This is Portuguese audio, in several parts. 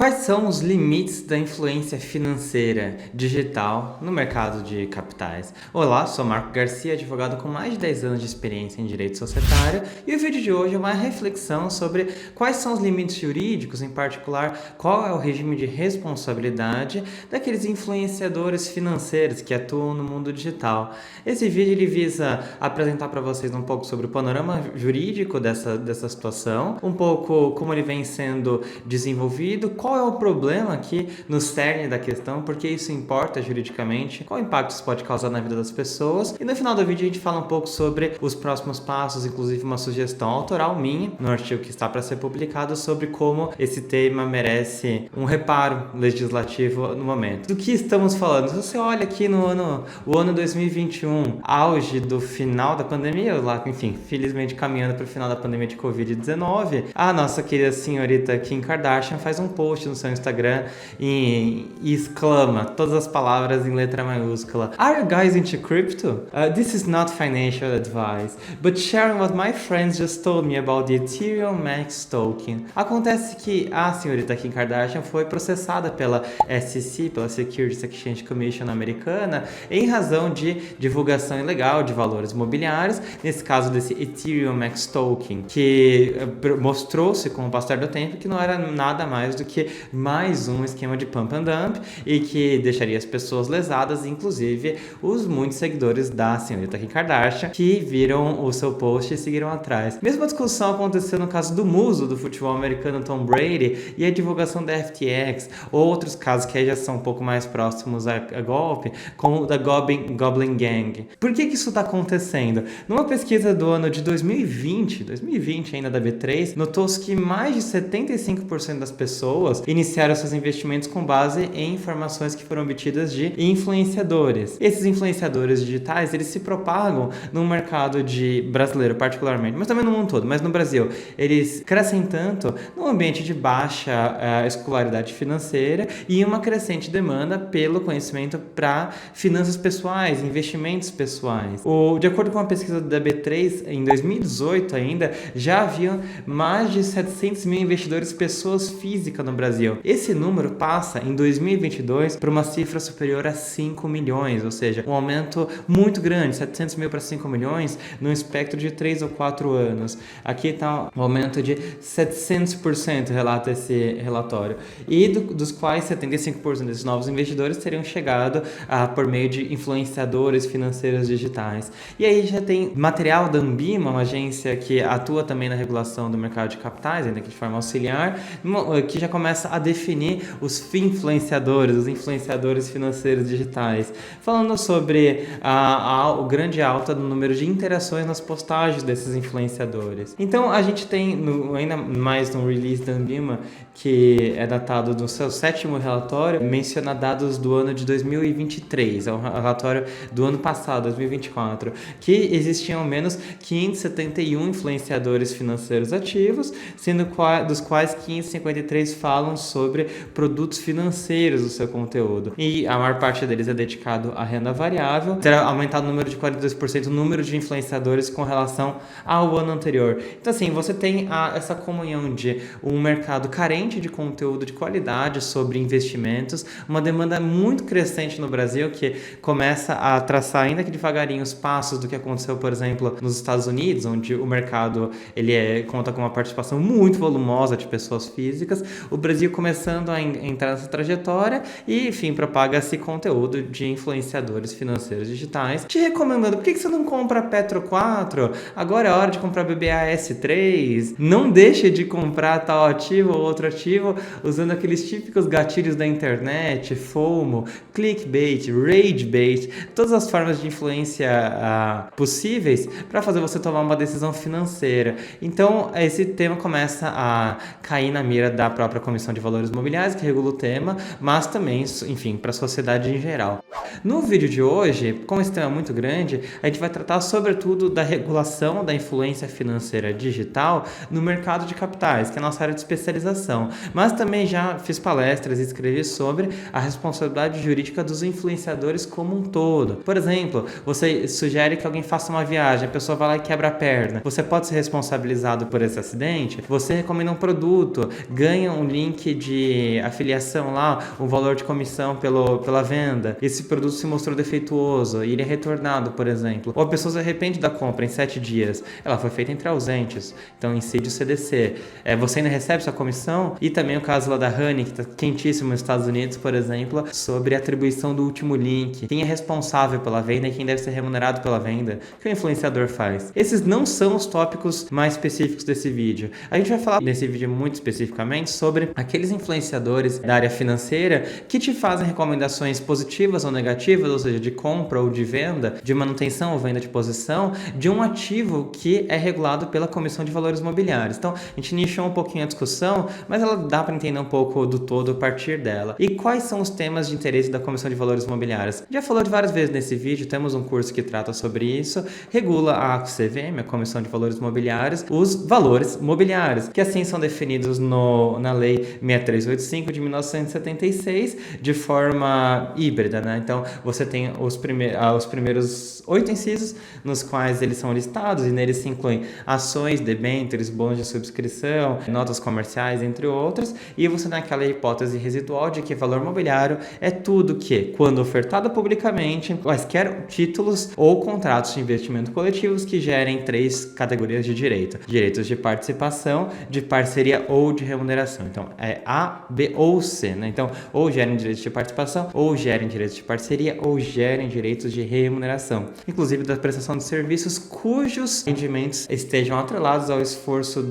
Quais são os limites da influência financeira digital no mercado de capitais? Olá, sou Marco Garcia, advogado com mais de 10 anos de experiência em direito societário, e o vídeo de hoje é uma reflexão sobre quais são os limites jurídicos, em particular, qual é o regime de responsabilidade daqueles influenciadores financeiros que atuam no mundo digital. Esse vídeo ele visa apresentar para vocês um pouco sobre o panorama jurídico dessa situação, um pouco como ele vem sendo desenvolvido, qual é o problema aqui no cerne da questão, porque isso importa juridicamente, qual impacto isso pode causar na vida das pessoas, e no final do vídeo a gente fala um pouco sobre os próximos passos, inclusive uma sugestão autoral minha, no artigo que está para ser publicado, sobre como esse tema merece um reparo legislativo no momento. Do que estamos falando? Se você olha aqui o ano 2021, auge do final da pandemia, lá, enfim, felizmente caminhando para o final da pandemia de Covid-19, a nossa querida senhorita Kim Kardashian faz um post no seu Instagram e exclama todas as palavras em letra maiúscula: "Are you guys into crypto? This is not financial advice, but sharing what my friends just told me about the Ethereum Max Token." Acontece que a senhorita Kim Kardashian foi processada pela SEC, pela Securities Exchange Commission americana, em razão de divulgação ilegal de valores imobiliários, nesse caso desse Ethereum Max Token, que mostrou-se com o passar do tempo que não era nada mais do que mais um esquema de pump and dump e que deixaria as pessoas lesadas, inclusive os muitos seguidores da senhorita Kim Kardashian que viram o seu post e seguiram atrás. Mesma discussão aconteceu no caso do muso do futebol americano Tom Brady e a divulgação da FTX, outros casos que aí já são um pouco mais próximos a golpe, como o da Goblin Gang. Por que isso está acontecendo? Numa pesquisa do ano de 2020 ainda da B3, notou-se que mais de 75% das pessoas iniciaram seus investimentos com base em informações que foram obtidas de influenciadores. Esses influenciadores digitais, eles se propagam no mercado brasileiro particularmente, mas também no mundo todo, mas no Brasil, eles crescem tanto num ambiente de baixa escolaridade financeira e uma crescente demanda pelo conhecimento para finanças pessoais, investimentos pessoais. De acordo com uma pesquisa da B3, em 2018 ainda, já haviam mais de 700 mil investidores pessoas físicas no Brasil. Esse número passa em 2022 para uma cifra superior a 5 milhões, ou seja, um aumento muito grande, 700 mil para 5 milhões, num espectro de 3 ou 4 anos. Aqui está um aumento de 700%, relata esse relatório. E dos quais 75% desses novos investidores teriam chegado por meio de influenciadores financeiros digitais. E aí já tem material da Anbima, uma agência que atua também na regulação do mercado de capitais, ainda que de forma auxiliar, que já começa a definir os influenciadores, os influenciadores financeiros digitais, falando sobre o grande alta do número de interações nas postagens desses influenciadores. Então a gente tem, ainda mais no release da Anbima, que é datado do seu 7º relatório, menciona dados do ano de 2023, é um relatório do ano passado, 2024, que existiam ao menos 571 influenciadores financeiros ativos, sendo dos quais 553 falam sobre produtos financeiros do seu conteúdo. E a maior parte deles é dedicado à renda variável. Terá aumentado o número de 42% o número de influenciadores com relação ao ano anterior. Então, assim, você tem essa comunhão de um mercado carente de conteúdo de qualidade sobre investimentos, uma demanda muito crescente no Brasil que começa a traçar, ainda que devagarinho, os passos do que aconteceu, por exemplo, nos Estados Unidos, onde o mercado conta com uma participação muito volumosa de pessoas físicas. O Brasil começando a entrar nessa trajetória e, enfim, propaga esse conteúdo de influenciadores financeiros digitais, te recomendando: por que você não compra Petro 4? Agora é hora de comprar BBAS3. Não deixe de comprar tal ativo ou outro ativo usando aqueles típicos gatilhos da internet, FOMO, clickbait, ragebait, todas as formas de influência possíveis para fazer você tomar uma decisão financeira. Então, esse tema começa a cair na mira da própria Comissão de Valores Imobiliários, que regula o tema, mas também, enfim, para a sociedade em geral. No vídeo de hoje, como esse tema é muito grande, a gente vai tratar sobretudo da regulação da influência financeira digital no mercado de capitais, que é a nossa área de especialização. Mas também já fiz palestras e escrevi sobre a responsabilidade jurídica dos influenciadores como um todo. Por exemplo, você sugere que alguém faça uma viagem, a pessoa vai lá e quebra a perna. Você pode ser responsabilizado por esse acidente? Você recomenda um produto, ganha um link link de afiliação lá, o valor de comissão pela venda, esse produto se mostrou defeituoso e ele é retornado, por exemplo. Ou a pessoa se arrepende da compra em 7 dias. Ela foi feita entre ausentes, então incide o CDC. Você ainda recebe sua comissão? E também o caso lá da Honey, que está quentíssimo nos Estados Unidos, por exemplo, sobre a atribuição do último link. Quem é responsável pela venda e quem deve ser remunerado pela venda, que o influenciador faz. Esses não são os tópicos mais específicos desse vídeo. A gente vai falar nesse vídeo muito especificamente sobre aqueles influenciadores da área financeira que te fazem recomendações positivas ou negativas, ou seja, de compra ou de venda, de manutenção ou venda de posição, de um ativo que é regulado pela Comissão de Valores Mobiliários. Então, a gente nichou um pouquinho a discussão, mas ela dá para entender um pouco do todo a partir dela. E quais são os temas de interesse da Comissão de Valores Mobiliários? Já falou de várias vezes nesse vídeo, temos um curso que trata sobre isso. Regula a CVM, a Comissão de Valores Mobiliários, os valores mobiliários, que assim são definidos na Lei 6385 de 1976, de forma híbrida, né? Então, você tem os primeiros 8 incisos, nos quais eles são listados, e neles se incluem ações, debêntures, bônus de subscrição, notas comerciais, entre outros, e você tem aquela hipótese residual de que valor mobiliário é tudo que, quando ofertado publicamente, quaisquer títulos ou contratos de investimento coletivos que gerem 3 categorias de direito: direitos de participação, de parceria ou de remuneração. Então, é A, B ou C, né? Então, ou gerem direitos de participação, ou gerem direitos de parceria, ou gerem direitos de remuneração, inclusive da prestação de serviços cujos rendimentos estejam atrelados ao esforço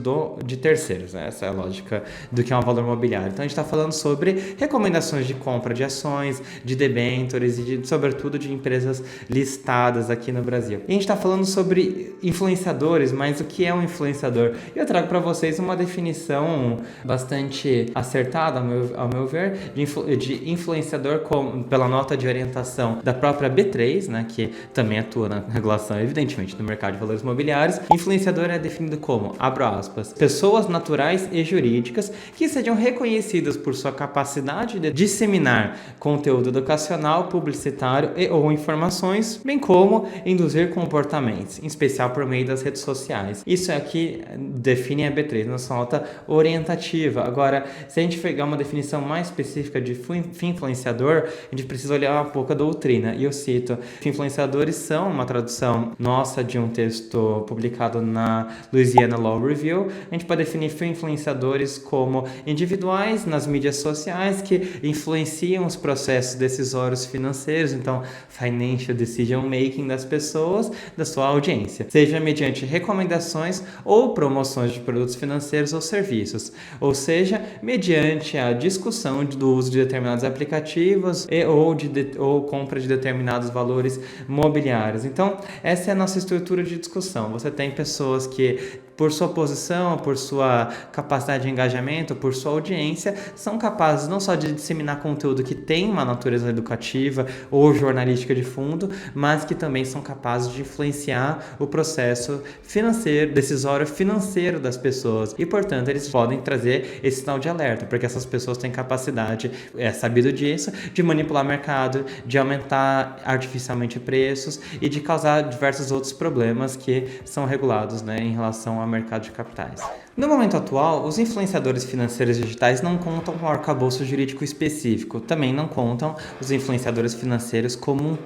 de terceiros, né? Essa é a lógica do que é um valor mobiliário. Então, a gente está falando sobre recomendações de compra de ações, de debêntures e, sobretudo, de empresas listadas aqui no Brasil. E a gente está falando sobre influenciadores, mas o que é um influenciador? Eu trago para vocês uma definição bastante acertada, ao meu ver, de influenciador pela nota de orientação da própria B3, né, que também atua na regulação, evidentemente, do mercado de valores mobiliários. Influenciador é definido como, abro aspas, pessoas naturais e jurídicas que sejam reconhecidas por sua capacidade de disseminar conteúdo educacional, publicitário e ou informações, bem como induzir comportamentos, em especial por meio das redes sociais. Isso aqui define a B3 na sua nota orientativa. Agora, se a gente pegar uma definição mais específica de influenciador, a gente precisa olhar um pouco a doutrina. E eu cito, influenciadores são uma tradução nossa de um texto publicado na Louisiana Law Review. A gente pode definir influenciadores como individuais nas mídias sociais que influenciam os processos decisórios financeiros, então financial decision making das pessoas, da sua audiência, seja mediante recomendações ou promoções de produtos financeiros ou serviços, ou seja, mediante a discussão do uso de determinados aplicativos ou compra de determinados valores mobiliários. Então, essa é a nossa estrutura de discussão. Você tem pessoas que, por sua posição, por sua capacidade de engajamento, por sua audiência, são capazes não só de disseminar conteúdo que tem uma natureza educativa ou jornalística de fundo, mas que também são capazes de influenciar o processo financeiro, decisório financeiro das pessoas. E, portanto, eles podem trazer esse sinal de alerta, porque essas pessoas têm capacidade, é sabido disso, de manipular o mercado, de aumentar artificialmente preços e de causar diversos outros problemas que são regulados, né, em relação ao mercado de capitais. No momento atual, os influenciadores financeiros digitais não contam com um arcabouço jurídico específico, também não contam os influenciadores financeiros como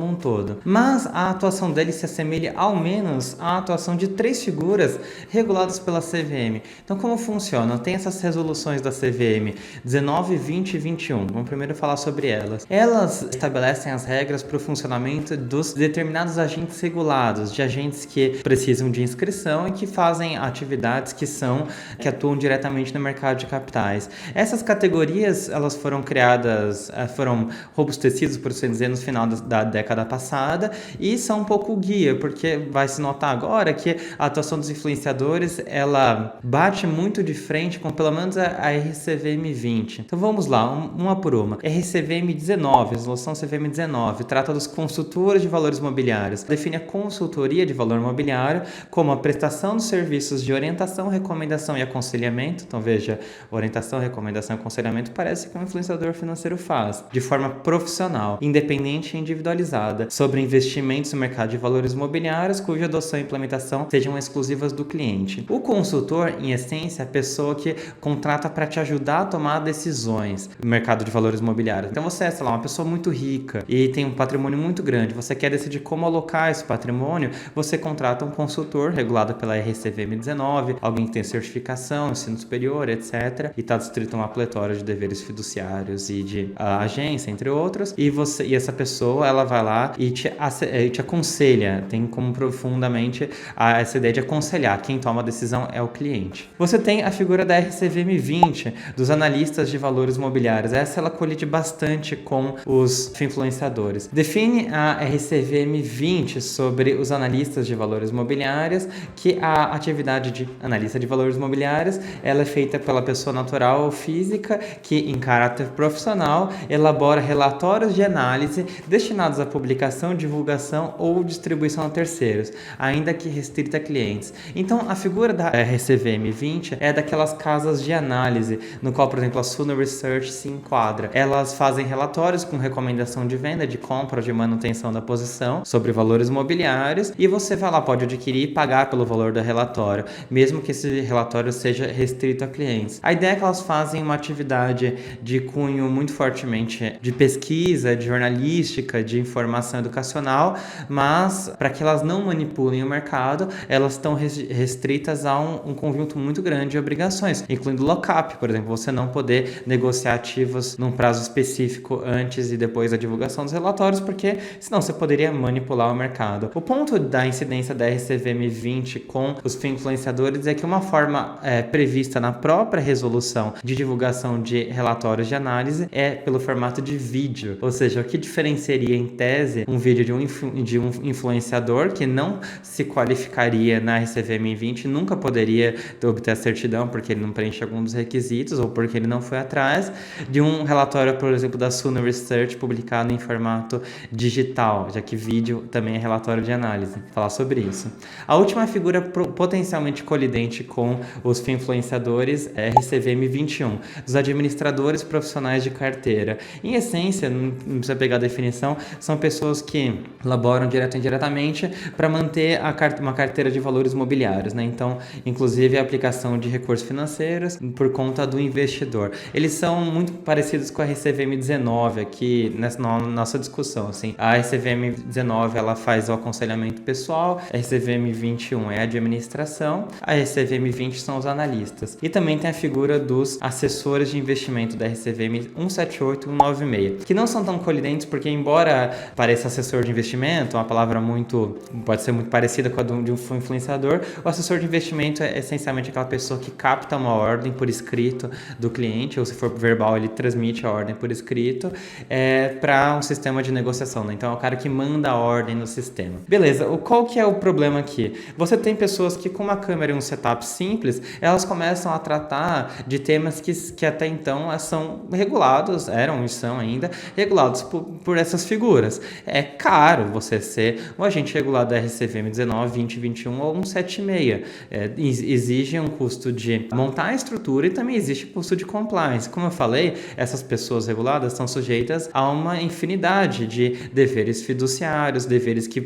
um todo. Mas a atuação deles se assemelha ao menos à atuação de 3 figuras reguladas pela CVM. Então, como funciona? Tem essas resoluções da CVM 19, 20 e 21. Vamos primeiro falar sobre elas. Elas estabelecem as regras para o funcionamento dos determinados agentes regulados, de agentes que precisam de inscrição e que fazem atividades que atuam diretamente no mercado de capitais. Essas categorias, elas foram criadas, foram robustecidas, por assim dizer, no final da década passada, e são um pouco guia, porque vai se notar agora que a atuação dos influenciadores, ela bate muito de frente com pelo menos a RCVM 20. Então vamos lá, uma por uma. RCVM 19, resolução CVM 19, trata dos consultores de valores mobiliários. Define a consultoria de valor mobiliário como a prestação de serviços de orientação, recomendação e aconselhamento. Então veja, orientação, recomendação e aconselhamento parece que um influenciador financeiro faz, de forma profissional, independente e individualizada, sobre investimentos no mercado de valores mobiliários cuja adoção e implementação sejam exclusivas do cliente. O consultor, em essência, pessoa que contrata para te ajudar a tomar decisões no mercado de valores imobiliários. Então você é, sei lá, uma pessoa muito rica e tem um patrimônio muito grande, você quer decidir como alocar esse patrimônio, você contrata um consultor regulado pela RCVM 19, alguém que tem certificação, ensino superior, etc. E está distrito a uma pletora de deveres fiduciários e de agência, entre outros. E essa pessoa, ela vai lá e te aconselha, tem como profundamente essa ideia de aconselhar. Quem toma a decisão é o cliente. Você tem a figura da RCVM 20, dos analistas de valores imobiliários. Essa ela colide bastante com os influenciadores. Define a RCVM 20 sobre os analistas de valores imobiliários, que a atividade de analista de valores imobiliários, ela é feita pela pessoa natural ou física que, em caráter profissional, elabora relatórios de análise destinados à publicação, divulgação ou distribuição a terceiros, ainda que restrita a clientes. Então, a figura da RCVM 20 é daquelas casas de análise, no qual, por exemplo, a Suno Research se enquadra. Elas fazem relatórios com recomendação de venda, de compra ou de manutenção da posição sobre valores imobiliários, e você vai lá, pode adquirir e pagar pelo valor do relatório, mesmo que esse relatório seja restrito a clientes. A ideia é que elas fazem uma atividade de cunho muito fortemente de pesquisa, de jornalística, de informação educacional, mas para que elas não manipulem o mercado, elas estão restritas a um conjunto muito grande de obrigações, incluindo lock-up, por exemplo, você não poder negociar ativos num prazo específico antes e depois da divulgação dos relatórios, porque senão você poderia manipular o mercado. O ponto da incidência da RCVM 20 com os influenciadores é que uma forma prevista na própria resolução de divulgação de relatórios de análise é pelo formato de vídeo, ou seja, o que diferenciaria em tese um vídeo de um influenciador que não se qualificaria na RCVM 20, nunca poderia obter a certidão porque ele não preenche algum dos requisitos ou porque ele não foi atrás, de um relatório, por exemplo, da Suno Research publicado em formato digital, já que vídeo também é relatório de análise. Vou falar sobre isso. A última figura potencialmente colidente com os influenciadores é RCVM 21, dos administradores profissionais de carteira. Em essência, não precisa pegar a definição, são pessoas que elaboram direto ou indiretamente para manter uma carteira de valores imobiliários, né? Então, inclusive a aplicação de recursos financeiros por conta do investidor. Eles são muito parecidos com a RCVM 19 aqui na nossa discussão, assim. A RCVM 19 ela faz o aconselhamento pessoal, a RCVM 21 é a administração, a RCVM 20 são os analistas. E também tem a figura dos assessores de investimento da RCVM 178 e 196, que não são tão colidentes porque, embora pareça assessor de investimento, uma palavra pode ser muito parecida com a de um influenciador, o assessor de investimento é essencialmente aquela pessoa que capta uma ordem por escrito do cliente, ou se for verbal, ele transmite a ordem por escrito para um sistema de negociação, né? Então é o cara que manda a ordem no sistema. Beleza, qual que é o problema aqui? Você tem pessoas que com uma câmera e um setup simples, elas começam a tratar de temas que até então são regulados, eram e são ainda regulados por essas figuras. É caro você ser um agente regulado da RCVM 19, 20, 21 ou 176. Exige um custo de montar a estrutura e também existe custo de compliance. Como eu falei, essas pessoas reguladas estão sujeitas a uma infinidade de deveres fiduciários, deveres que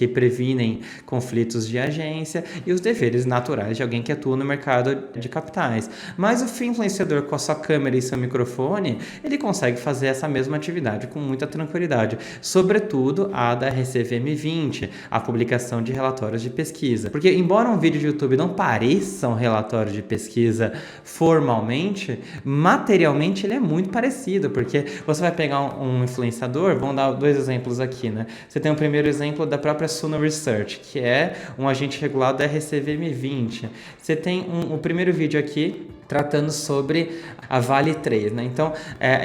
previnem conflitos de agência e os deveres naturais de alguém que atua no mercado de capitais. Mas o influenciador com a sua câmera e seu microfone, ele consegue fazer essa mesma atividade com muita tranquilidade, sobretudo a da RCVM 20, a publicação de relatórios de pesquisa. Porque embora um vídeo de YouTube não pareça um relatório de pesquisa formalmente, materialmente ele é muito parecido, porque você vai pegar um influenciador, vamos dar dois exemplos aqui, né? Você tem o primeiro exemplo da própria Suno Research, que é um agente regulado da RCVM 20. Você tem o primeiro vídeo aqui tratando sobre a Vale 3, né? Então,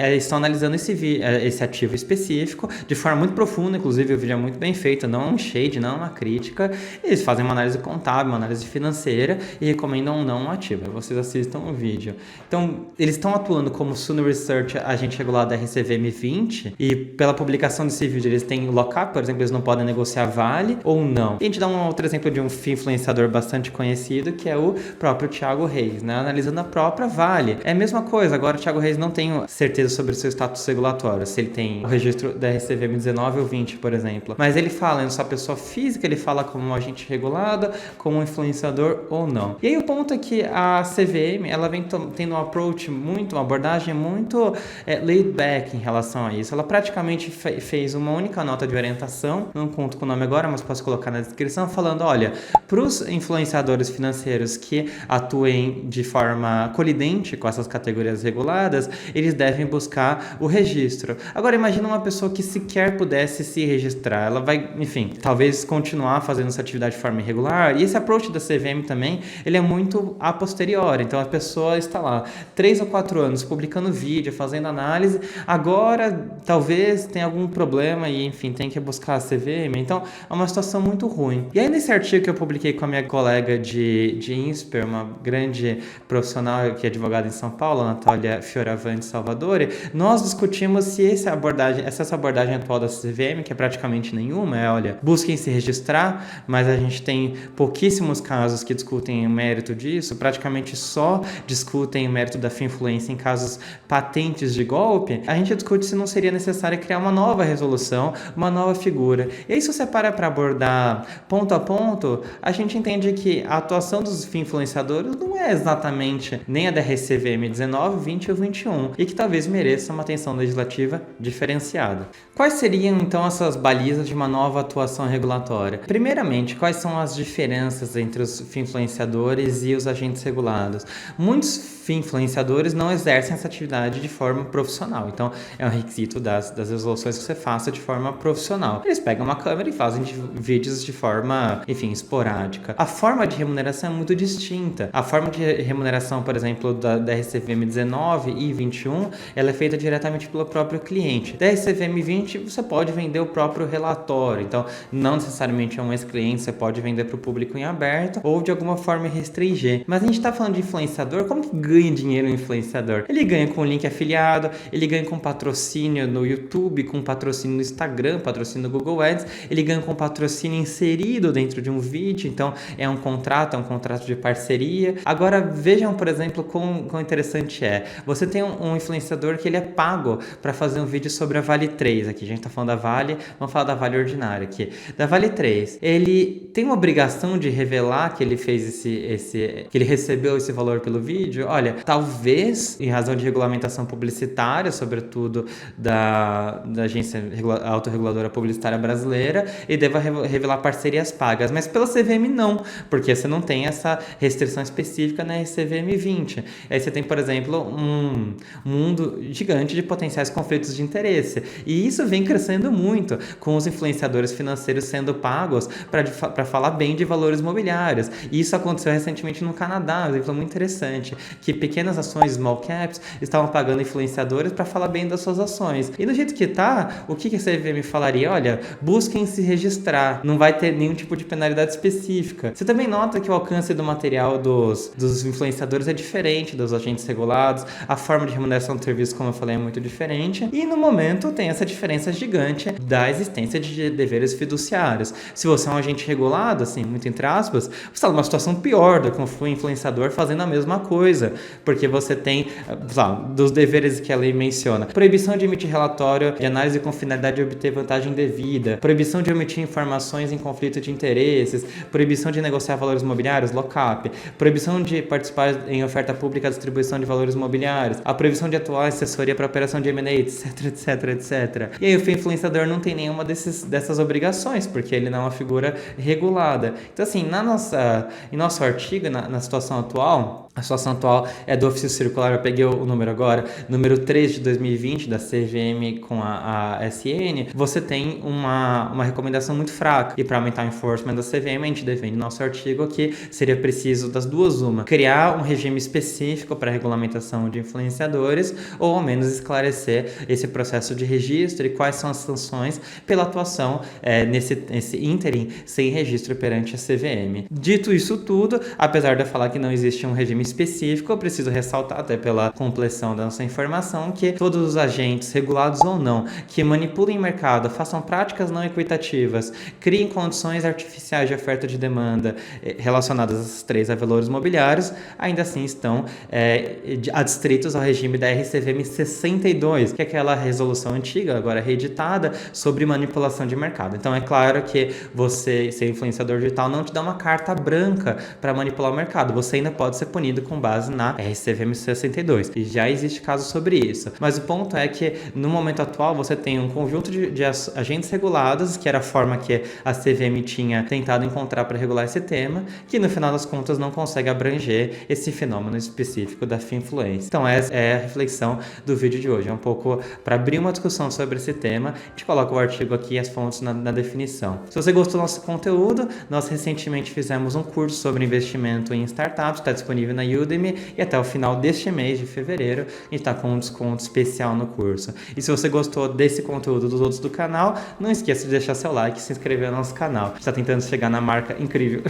eles estão analisando esse ativo específico de forma muito profunda, inclusive o vídeo é muito bem feito, não é um shade, não é uma crítica. Eles fazem uma análise contábil, uma análise financeira e recomendam não um ativo. Aí vocês assistam o vídeo. Então, eles estão atuando como Suno Research, agente regulado da RCVM 20, e pela publicação desse vídeo eles têm lock-up, por exemplo, eles não podem negociar Vale ou não. E a gente dá um outro exemplo de um influenciador bastante conhecido, que é o próprio Thiago Reis, né? Analisando a própria Vale. É a mesma coisa, agora o Thiago Reis não tem certeza sobre o seu status regulatório, se ele tem o registro da RCVM 19 ou 20, por exemplo. Mas ele fala em sua pessoa física, ele fala como um agente regulado, como um influenciador ou não. E aí o ponto é que a CVM, ela vem tendo um approach muito, uma abordagem muito laid back em relação a isso. Ela praticamente fez uma única nota de orientação, não conto com o nome agora, mas posso colocar na descrição, falando, olha, para os influenciadores financeiros que atuem de forma colidente com essas categorias reguladas, eles devem buscar o registro. Agora, imagina uma pessoa que sequer pudesse se registrar. Ela vai, enfim, talvez continuar fazendo essa atividade de forma irregular. E esse approach da CVM também, ele é muito a posteriori. Então, a pessoa está lá 3 ou 4 anos publicando vídeo, fazendo análise. Agora, talvez tenha algum problema e, enfim, tem que buscar a CVM. Então, é uma situação muito ruim. E aí, nesse artigo que eu publiquei com a minha colega de INSPER, uma grande profissional que é advogada em São Paulo, Natália Fioravanti Salvadori, nós discutimos se essa abordagem atual da CVM, que é praticamente nenhuma, olha, busquem se registrar, mas a gente tem pouquíssimos casos que discutem o mérito disso, praticamente só discutem o mérito da finfluência em casos patentes de golpe. A gente discute se não seria necessário criar uma nova resolução, uma nova figura. E aí, se você para abordar ponto a ponto, a gente entende que a atuação dos influenciadores não é exatamente nem a da RCVM 19, 20 ou 21, e que talvez mereça uma atenção legislativa diferenciada. Quais seriam, então, essas balizas de uma nova atuação regulatória? Primeiramente, quais são as diferenças entre os influenciadores e os agentes regulados? Muitos influenciadores não exercem essa atividade de forma profissional, então é um requisito das resoluções que você faça de forma profissional. Eles pegam uma câmera e fazem vídeos de forma, enfim, esporádica. A forma de remuneração é muito distinta. A forma de remuneração, por exemplo, da RCVM 19 e 21, ela é feita diretamente pelo próprio cliente. Da RCVM 20, você pode vender o próprio relatório, então não necessariamente é um ex-cliente, você pode vender para o público em aberto ou de alguma forma restringir. Mas a gente está falando de influenciador, como que ganha dinheiro um influenciador? Ele ganha com link afiliado, ele ganha com patrocínio no YouTube, com patrocínio no Instagram, patrocínio no Google Ads, ele ganha com patrocínio inserido dentro de um vídeo, então é um contrato de parceria. Agora vejam, por exemplo, quão interessante é. Você tem um influenciador que ele é pago para fazer um vídeo sobre a Vale 3, aqui a gente está falando da Vale, vamos falar da Vale ordinária aqui. Da Vale 3, ele tem uma obrigação de revelar que ele fez que ele recebeu esse valor pelo vídeo? Olha, talvez em razão de regulamentação publicitária, sobretudo da Agência Autorreguladora Publicitária Brasileira, ele deva revelar parcerias pagas, mas pela CVM não, porque você não tem essa restrição específica na RCVM 20. Aí você tem, por exemplo, um mundo gigante de potenciais conflitos de interesse, e isso vem crescendo muito, com os influenciadores financeiros sendo pagos para falar bem de valores imobiliários. E isso aconteceu recentemente no Canadá, um exemplo muito interessante, que pequenas ações, small caps, estavam pagando influenciadores para falar bem das suas ações. E do jeito que tá, o que a CVM falaria? Olha, busquem se registrar, não vai ter nenhum tipo de penalidade específica. Você também nota que o alcance do material dos influenciadores é diferente dos agentes regulados, a forma de remuneração do serviço, como eu falei, é muito diferente, e no momento tem essa diferença gigante da existência de deveres fiduciários. Se você é um agente regulado, assim, muito entre aspas, você está numa situação pior do que um influenciador fazendo a mesma coisa, porque você tem, dos deveres que a lei menciona: proibição de emitir relatório de análise com finalidade de obter vantagem devida, proibição de omitir informações em conflito de interesses, proibição de negociar valores imobiliários, lock-up, proibição de participar em oferta pública à distribuição de valores imobiliários, a proibição de atuar em assessoria para operação de M&A, etc. E aí o influenciador não tem nenhuma dessas obrigações, porque ele não é uma figura regulada. Então, assim, em nosso artigo, na situação atual, a situação atual é do ofício circular, eu peguei o número agora, número 3 de 2020, da CVM com a SN, você tem uma recomendação muito fraca. E para aumentar o enforcement da CVM, a gente defende no nosso artigo que seria preciso das duas uma: criar um regime específico para a regulamentação de influenciadores, ou ao menos esclarecer esse processo de registro e quais são as sanções pela atuação nesse ínterim sem registro perante a CVM. Dito isso tudo, apesar de eu falar que não existe um regime específico, eu preciso ressaltar, até pela compleção da nossa informação, que todos os agentes, regulados ou não, que manipulem o mercado, façam práticas não equitativas, criem condições artificiais de oferta e de demanda relacionadas a esses três valores imobiliários, ainda assim estão adstritos ao regime da RCVM 62, que é aquela resolução antiga, agora reeditada, sobre manipulação de mercado. Então é claro que você, ser influenciador digital, não te dá uma carta branca para manipular o mercado. Você ainda pode ser punido com base na RCVM 62. E já existe caso sobre isso. Mas o ponto é que, no momento atual, você tem um conjunto de agentes regulados, que era a forma que a CVM tinha tentado encontrar para regular esse tema, que no final das contas não consegue abranger esse fenômeno específico da finfluência. Então essa é a reflexão do vídeo de hoje. É um pouco para abrir uma discussão sobre esse tema. A gente coloca o artigo aqui e as fontes na definição. Se você gostou do nosso conteúdo, nós recentemente fizemos um curso sobre investimento em startups, está disponível na Udemy, e até o final deste mês de fevereiro a gente está com um desconto especial no curso. E se você gostou desse conteúdo dos outros do canal, não esqueça de deixar seu like e se inscrever no nosso canal. A gente está tentando chegar na marca incrível,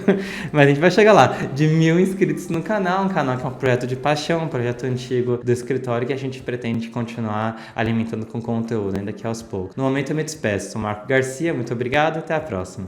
mas a gente vai chegar lá, de 1000 inscritos no canal, um canal que é um projeto de paixão, um projeto antigo do escritório que a gente pretende continuar alimentando com conteúdo, ainda que aos poucos. No momento eu me despeço, sou Marco Garcia, muito obrigado, até a próxima.